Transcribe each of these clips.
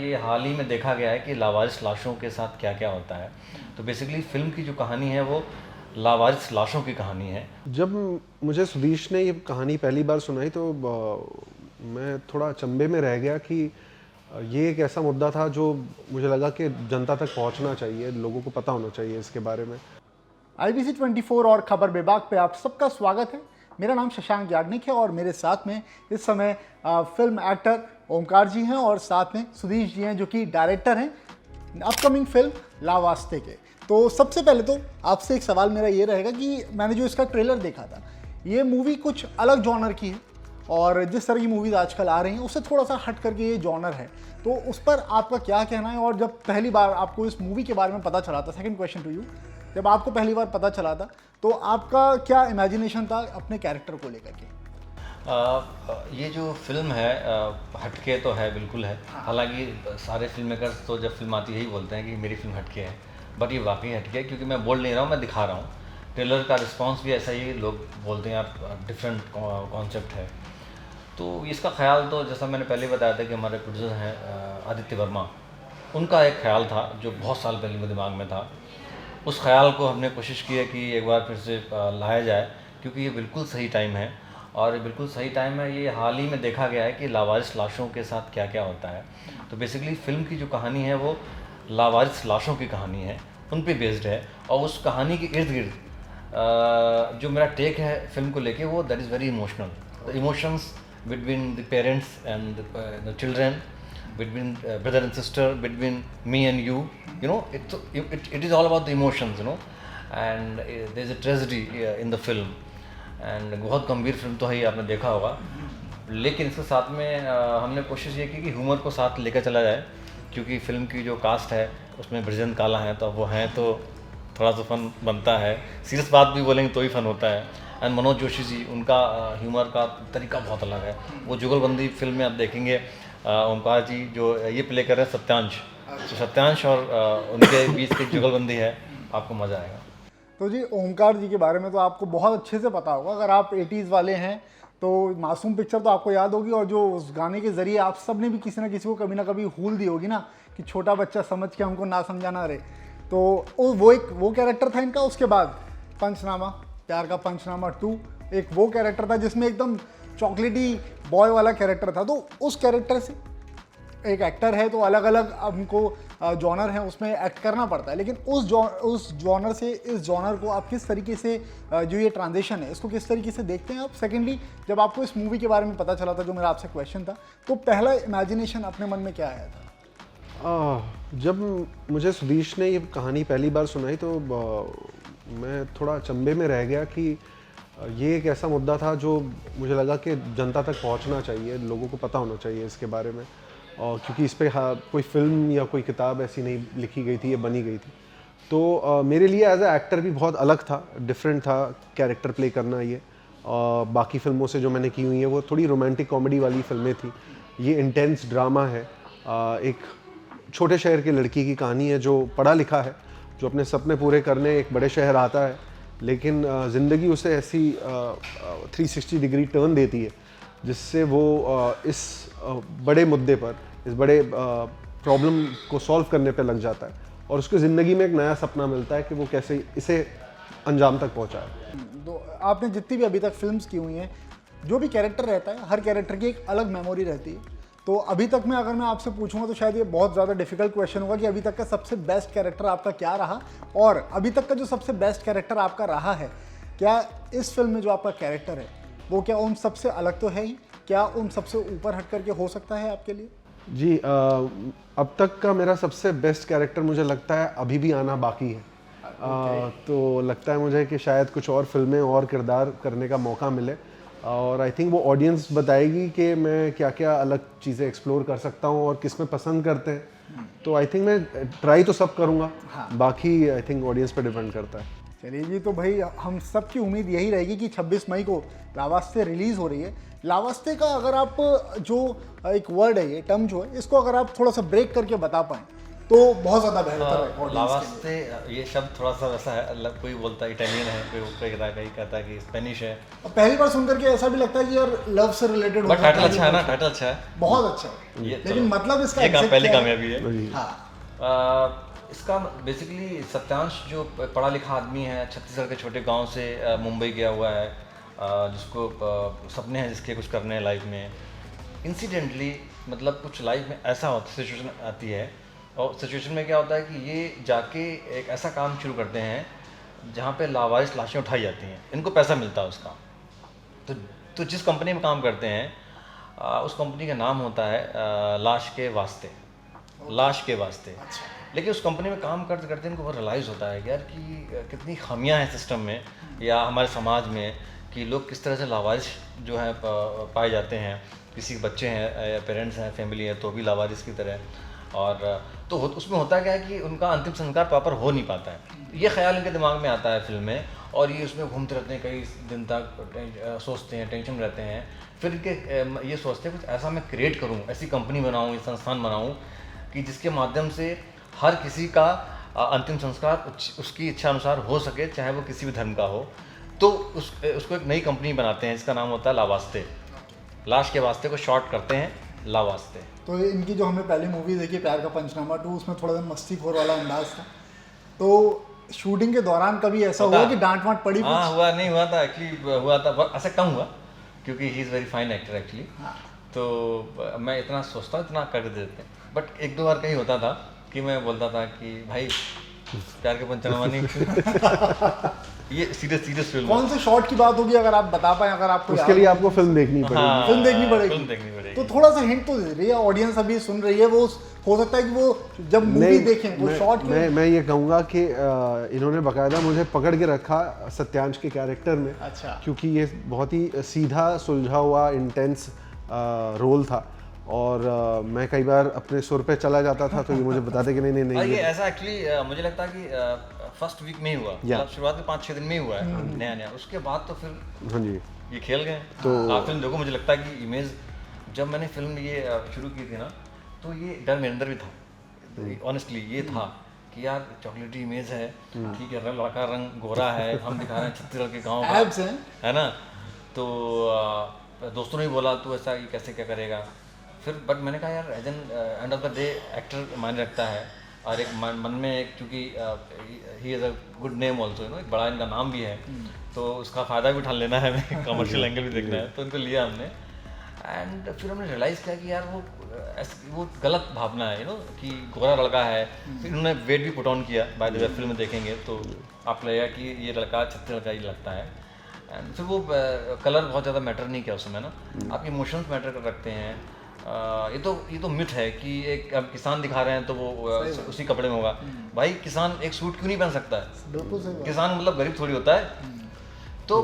ये हाल ही में देखा गया है कि लावारिस लाशों के साथ क्या क्या होता है। तो बेसिकली फिल्म की जो कहानी है वो लावारिस लाशों की कहानी है। जब मुझे सुधीश ने ये कहानी पहली बार सुनाई तो मैं थोड़ा अचंभे में रह गया कि ये एक ऐसा मुद्दा था जो मुझे लगा कि जनता तक पहुंचना चाहिए, लोगों को पता होना चाहिए इसके बारे में। IBC 24 और खबर बेबाक पे आप सबका स्वागत है। मेरा नाम शशांक याग्निक है और मेरे साथ में इस समय फिल्म एक्टर ओमकार जी हैं और साथ में सुधीश जी हैं जो कि डायरेक्टर हैं अपकमिंग फिल्म लावास्ते के। तो सबसे पहले तो आपसे एक सवाल मेरा ये रहेगा कि मैंने जो इसका ट्रेलर देखा था, ये मूवी कुछ अलग जॉनर की है और जिस तरह की मूवीज़ आजकल आ रही हैं उससे थोड़ा सा हट करके ये जॉनर है। तो उस पर आपका क्या कहना है? और जब पहली बार आपको इस मूवी के बारे में पता चला था, सेकंड क्वेश्चन टू यू, जब आपको पहली बार पता चला था तो आपका क्या इमेजिनेशन था अपने कैरेक्टर को लेकर के? ये जो फिल्म है हटके तो है, बिल्कुल है। हालांकि सारे फिल्म मेकर्स तो जब फिल्म आती है यही बोलते हैं कि मेरी फिल्म हटके है, बट ये वाकई हटके है क्योंकि मैं बोल नहीं रहा हूँ, मैं दिखा रहा हूँ। ट्रेलर का रिस्पांस भी ऐसा ही, लोग बोलते हैं यार डिफरेंट कॉन्सेप्ट है। तो इसका ख्याल तो जैसा मैंने पहले बताया था कि हमारे प्रोड्यूसर हैं आदित्य वर्मा, उनका एक ख्याल था जो बहुत साल पहले मेरे दिमाग में था। उस ख्याल को हमने कोशिश की है कि एक बार फिर से लाया जाए, क्योंकि ये बिल्कुल सही टाइम है और ये बिल्कुल सही टाइम है। ये हाल ही में देखा गया है कि लावारिस लाशों के साथ क्या क्या होता है। तो बेसिकली फ़िल्म की जो कहानी है वो लावारिस लाशों की कहानी है, उन पे बेस्ड है। और उस कहानी के इर्द गिर्द जो मेरा टेक है फिल्म को लेके वो that is very emotional. The emotions between the parents and the children, between brother and sister, between me and you know, it is all about the emotions, you know, and there is a tragedy in the film, and बहुत गंभीर film तो है ही, आपने देखा होगा। लेकिन इसके साथ में हमने कोशिश ये की कि ह्यूमर को साथ लेकर चला जाए, क्योंकि फिल्म की जो कास्ट है उसमें बृजेंद्र काला हैं, तो वो हैं तो थोड़ा सा फन बनता है। सीरियस बात भी बोलेंगे तो ही फन होता है। एंड मनोज जोशी जी, उनका ह्यूमर का तरीका बहुत अलग है। वो जुगलबंदी फिल्म में आप देखेंगे ओमकार जी जो ये प्ले कर रहे हैं सत्यांश, तो सत्यांश और उनके बीच की जुगलबंदी है, आपको मज़ा आएगा। तो जी ओमकार जी के बारे में तो आपको बहुत अच्छे से पता होगा, अगर आप 80s वाले हैं तो मासूम पिक्चर तो आपको याद होगी, और जो उस गाने के ज़रिए आप सब ने भी किसी ना किसी को कभी ना कभी हूल दी होगी ना कि छोटा बच्चा समझ के हमको ना समझाना रहे। तो वो कैरेक्टर था इनका। उसके बाद पंचनामा, प्यार का पंचनामा 2, एक वो कैरेक्टर था जिसमें एकदम चॉकलेटी बॉय वाला कैरेक्टर था। तो उस कैरेक्टर से एक एक्टर है तो अलग अलग हमको जॉनर है उसमें एक्ट करना पड़ता है, लेकिन उस जॉनर से इस जॉनर को आप किस तरीके से जो ये ट्रांजिशन है इसको किस तरीके से देखते हैं आप? सेकेंडली, जब आपको इस मूवी के बारे में पता चला था, जो मेरा आपसे क्वेश्चन था, तो पहला इमेजिनेशन अपने मन में क्या आया था? जब मुझे सुधीश ने ये कहानी पहली बार सुनाई तो मैं थोड़ा अचंभे में रह गया कि ये एक ऐसा मुद्दा था जो मुझे लगा कि जनता तक पहुंचना चाहिए, लोगों को पता होना चाहिए इसके बारे में। और क्योंकि इस पर कोई फिल्म या कोई किताब ऐसी नहीं लिखी गई थी या बनी गई थी, तो मेरे लिए एज ए एक्टर भी बहुत अलग था, डिफरेंट था कैरेक्टर प्ले करना। ये बाकी फिल्मों से जो मैंने की हुई है वो थोड़ी रोमांटिक कॉमेडी वाली फिल्में थी, ये इंटेंस ड्रामा है। एक छोटे शहर की लड़की की कहानी है जो पढ़ा लिखा है, जो अपने सपने पूरे करने एक बड़े शहर आता है, लेकिन ज़िंदगी उसे ऐसी 360 डिग्री टर्न देती है जिससे वो इस बड़े मुद्दे पर, इस बड़े प्रॉब्लम को सॉल्व करने पे लग जाता है और उसकी ज़िंदगी में एक नया सपना मिलता है कि वो कैसे इसे अंजाम तक पहुंचाए। तो आपने जितनी भी अभी तक फिल्म्स की हुई हैं, जो भी कैरेक्टर रहता है, हर कैरेक्टर की एक अलग मेमोरी रहती है। तो अभी तक में अगर मैं आपसे पूछूंगा तो शायद ये बहुत ज़्यादा डिफिकल्ट क्वेश्चन होगा कि अभी तक का सबसे बेस्ट कैरेक्टर आपका क्या रहा, और अभी तक का जो सबसे बेस्ट कैरेक्टर आपका रहा है, क्या इस फिल्म में जो आपका कैरेक्टर है वो क्या उन सबसे अलग तो है ही, क्या उन सबसे ऊपर हट करके हो सकता है आपके लिए? जी, अब तक का मेरा सबसे बेस्ट कैरेक्टर मुझे लगता है अभी भी आना बाकी है। तो लगता है मुझे कि शायद कुछ और फिल्में और किरदार करने का मौका मिले, और आई थिंक वो ऑडियंस बताएगी कि मैं क्या क्या अलग चीज़ें एक्सप्लोर कर सकता हूँ और किस में पसंद करते हैं। तो आई थिंक मैं ट्राई तो सब करूँगा, बाकी आई थिंक ऑडियंस पे डिपेंड करता है। चलिए जी, तो भाई हम सब की उम्मीद यही रहेगी कि 26 मई को लावास्ते रिलीज़ हो रही है। लावास्ते का अगर आप जो एक वर्ड है, ये टर्म जो है, इसको अगर आप थोड़ा सा ब्रेक करके बता पाएँ तो बहुत ज़्यादा बेहतर है audience के लिए। लावास्ते ये शब्द थोड़ा सा वैसा है, कोई बोलता है इटालियन है, कोई कहता है कि स्पेनिश है, और पहली बार सुन करके ऐसा भी लगता है कि यार लव से रिलेटेड बट टाइटल अच्छा है ना, टाइटल अच्छा है, बहुत अच्छा है, ये लेकिन चलो, मतलब इसका ये exact पहली क्या है? कामयाबी है। वही। हाँ इसका बेसिकली सत्यांश जो पढ़ा लिखा आदमी है, छत्तीसगढ़ के छोटे गांव से मुंबई गया हुआ है, जिसको सपने हैं जिसके कुछ करने हैं लाइफ में, इंसिडेंटली मतलब कुछ लाइफ में ऐसा होता सिचुएशन आती है, और सिचुएशन में क्या होता है कि ये जाके एक ऐसा काम शुरू करते हैं जहाँ पे लावारिस लाशें उठाई जाती हैं, इनको पैसा मिलता है उसका। तो जिस कंपनी में काम करते हैं उस कंपनी का नाम होता है लाश के वास्ते, लाश के वास्ते। लेकिन उस कंपनी में काम करते करते इनको रियलाइज़ होता है कि यार कि कितनी खामियां हैं सिस्टम में या हमारे समाज में, कि लोग किस तरह से लावारिस जो है पाए जाते हैं, किसी बच्चे हैं या पेरेंट्स हैं, फैमिली है तो भी लावारिस की तरह, और तो उसमें होता क्या है कि उनका अंतिम संस्कार प्रॉपर हो नहीं पाता है। ये ख्याल इनके दिमाग में आता है फिल्म में, और ये उसमें घूमते रहते हैं कई दिन तक, सोचते हैं, टेंशन रहते हैं, फिर इनके ये सोचते हैं कुछ ऐसा मैं क्रिएट करूँ, ऐसी कंपनी बनाऊँ, ये संस्थान बनाऊँ कि जिसके माध्यम से हर किसी का अंतिम संस्कार उसकी इच्छा अनुसार हो सके, चाहे वो किसी भी धर्म का हो। तो उसको एक नई कंपनी बनाते हैं, इसका नाम होता है लावास्ते, लाश के वास्ते को शॉर्ट करते हैं लावास्ते। तो इनकी जो हमने पहली मूवी देखी प्यार का पंचनामा 2, उसमें थोड़ा सा मस्तीखोर वाला अंदाज था, तो शूटिंग के दौरान कभी ऐसा हुआ कि डांट वांट पड़ी? हाँ हुआ, नहीं हुआ था एक्चुअली, हुआ था, ऐसा कम हुआ क्योंकि he is very fine actor actually. तो मैं इतना सोचता हूँ इतना कर देते हैं, बट एक दो बार कहीं होता था कि मैं बोलता था कि भाई प्यार के पंचनामा नहीं ये सीरियस फिल्म। कौन से शॉट की बात होगी अगर आप बता पाए, अगर आपको उसके लिए आपको फिल्म देखनी पड़ेगी। हाँ, फिल्म देखनी पड़ेगी। फिल्म देखनी पड़ेगी। तो थोड़ा सा हिंट तो दे रही है, ऑडियंस अभी सुन रही है, वो हो सकता है कि वो जब मूवी देखें वो शॉट मैं ये कहूँगा कि इन्होंने बाकायदा मुझे पकड़ के रखा सत्यांश के कैरेक्टर में। अच्छा। क्योंकि ये बहुत ही सीधा सुलझा हुआ इंटेंस रोल था, और मैं कई बार अपने सुर पे चला जाता था, तो ये मुझे बताते कि नहीं ये ऐसा एक्चुअली मुझे लगता है कि फर्स्ट वीक में ही हुआ, मतलब शुरुआत में 5-6 दिन में ही हुआ है नया, उसके बाद तो फिर हाँ जी ये खेल गए। तो आप फिल्म देखो, मुझे लगता है कि इमेज जब मैंने फिल्म ये शुरू की थी ना, तो ये डर मेरे अंदर भी था, ऑनेस्टली ये था कि यार चॉकलेटी इमेज है, ठीक है, लड़का रंग गोरा है, हम दिखा रहे हैं छत्तीसगढ़ के गाँव का, है ना, तो दोस्तों ने भी बोला तू ऐसा कैसे क्या करेगा, फिर बट मैंने कहा यार as an end of the day actor मायने रखता है, और एक मन में एक, क्योंकि he is a good name also, you know, एक बड़ा इनका नाम भी है, तो उसका फ़ायदा भी उठा लेना है, हमें कमर्शियल एंगल भी देखना है, तो उनको लिया हमने। एंड फिर हमने रियलाइज़ किया कि यार वो गलत भावना है, यू नो, कि गोरा लड़का है। फिर उन्होंने वेट भी पुट ऑन किया, बाय द वे फिल्म में देखेंगे तो आप लगेगा कि ये लड़का छत्तीसगढ़ का ही लगता है। एंड फिर वो कलर बहुत ज़्यादा मैटर नहीं किया उस समय ना, आपके इमोशंस मैटर करते हैं। ये तो मिथ है कि एक अब किसान दिखा रहे हैं तो वो उसी कपड़े में होगा, भाई किसान एक सूट क्यों नहीं पहन सकता है? बिल्कुल सही बात। किसान मतलब गरीब थोड़ी होता है। तो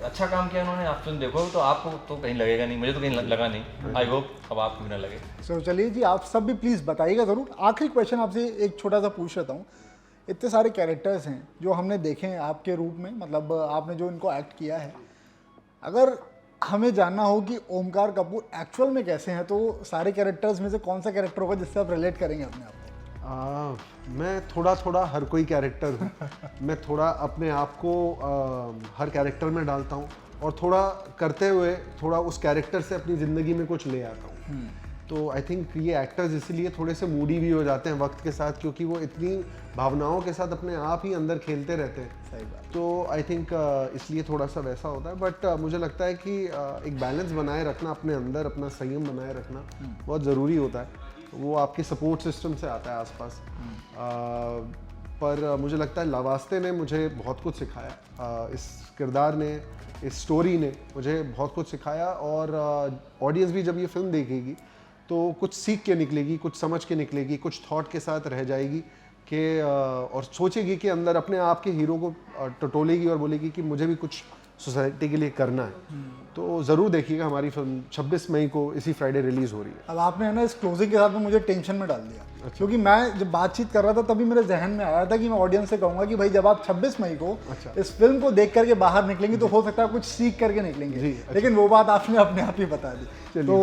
अच्छा काम किया उन्होंने, आप फिल्म देखो तो आपको तो कहीं लगेगा नहीं, मुझे तो कहीं लगा नहीं, आई होप अब आपको भी ना लगे। सो चलिए जी, आप सब भी प्लीज़ बताइएगा ज़रूर। आखिरी क्वेश्चन आपसे एक छोटा सा पूछ लेता हूँ, इतने सारे कैरेक्टर्स हैं जो हमने देखे हैं आपके रूप में, मतलब आपने जो इनको एक्ट किया है, अगर हमें जानना हो कि ओमकार कपूर एक्चुअल में कैसे हैं, तो सारे कैरेक्टर्स में से कौन सा कैरेक्टर होगा जिससे आप रिलेट करेंगे अपने आप को? मैं थोड़ा हर कोई कैरेक्टर हूँ। मैं थोड़ा अपने आप को हर कैरेक्टर में डालता हूँ, और थोड़ा करते हुए थोड़ा उस कैरेक्टर से अपनी ज़िंदगी में कुछ ले आता हूँ। तो आई थिंक ये एक्टर्स इसीलिए थोड़े से मूडी भी हो जाते हैं वक्त के साथ, क्योंकि वो इतनी भावनाओं के साथ अपने आप ही अंदर खेलते रहते हैं। सही बात। तो आई थिंक इसलिए थोड़ा सा वैसा होता है, बट मुझे लगता है कि एक बैलेंस बनाए रखना अपने अंदर, अपना संयम बनाए रखना बहुत ज़रूरी होता है। वो आपके सपोर्ट सिस्टम से आता है आसपास। पर मुझे लगता है लावास्ते ने मुझे बहुत कुछ सिखाया, इस किरदार ने, इस स्टोरी ने मुझे बहुत कुछ सिखाया, और ऑडियंस भी जब ये फिल्म देखेगी तो कुछ सीख के निकलेगी, कुछ समझ के निकलेगी, कुछ थॉट के साथ रह जाएगी कि और सोचेगी कि अंदर अपने आप के हीरो को टटोलेगी और बोलेगी कि मुझे भी कुछ सोसाइटी के लिए करना है। तो ज़रूर देखिएगा, हमारी फिल्म 26 मई को इसी फ्राइडे रिलीज़ हो रही है। अब आपने है ना इस क्लोजिंग के साथ में मुझे टेंशन में डाल दिया। क्योंकि मैं जब बातचीत कर रहा था तभी मेरे जहन में आया था कि मैं ऑडियंस से कहूंगा कि भाई जब आप 26 मई को इस फिल्म को देख करके बाहर निकलेंगे तो हो सकता है कुछ सीख करके निकलेंगे, लेकिन वो बात आपने अपने आप ही बता दी। तो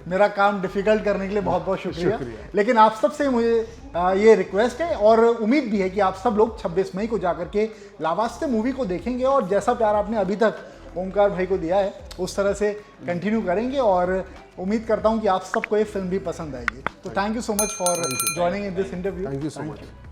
मेरा काम डिफिकल्ट करने के लिए बहुत बहुत शुक्रिया। लेकिन आप सबसे मुझे ये रिक्वेस्ट है और उम्मीद भी है कि आप सब लोग 26 मई को जाकर के लावास्ते मूवी को देखेंगे और जैसा प्यार आपने अभी तक ओमकार भाई को दिया है उस तरह से कंटिन्यू करेंगे और उम्मीद करता हूं कि आप सबको ये फिल्म भी पसंद आएगी। तो thank you so much for joining in this interview. Thank you so much.